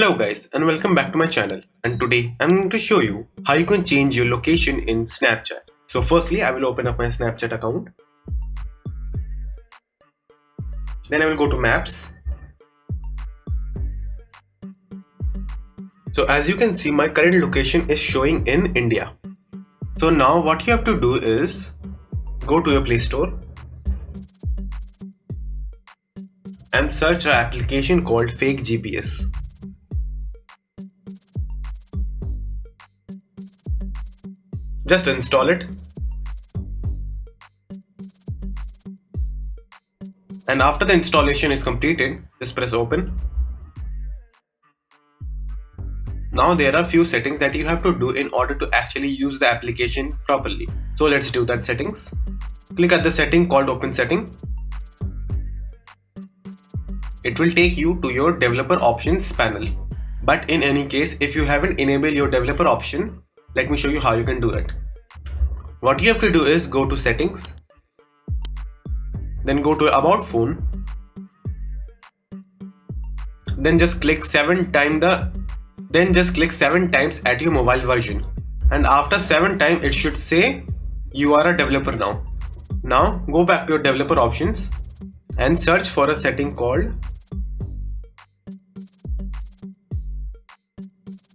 Hello guys and welcome back to my channel, and today I'm going to show you how you can change your location in Snapchat. So firstly I will open up my Snapchat account. Then I will go to Maps. So as you can see, my current location is showing in India. So now what you have to do is go to your Play Store and search an application called Fake GPS. Just install it. And after the installation is completed, just press open. Now there are few settings that you have to do in order to actually use the application properly. So let's do that settings. Click at the setting called Open Setting. It will take you to your developer options panel. But in any case, if you haven't enabled your developer option, let me show you how you can do that. What you have to do is go to settings, then go to about phone, then just click 7 times at your mobile version, and after 7 times it should say you are a developer now. Now go back to your developer options and search for a setting called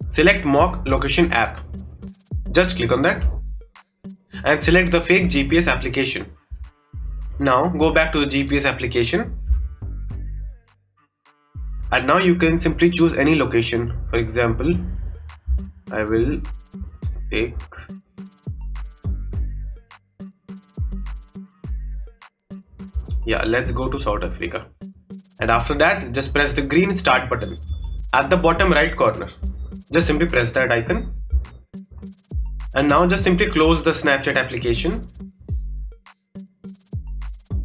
Select Mock Location App. Just click on that and select the Fake GPS application. Now go back to the GPS application, and now you can simply choose any location. For example, I will take let's go to South Africa, and after that just press the green start button at the bottom right corner. Just simply press that icon, and now just simply close the Snapchat application.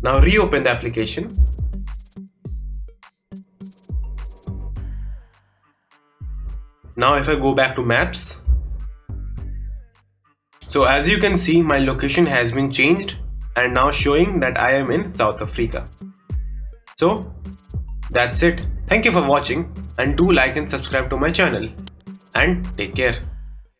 Now reopen the application. Now if I go back to Maps, so as you can see, my location has been changed and now showing that I am in South Africa. So that's it. Thank you for watching, and do like and subscribe to my channel, and take care.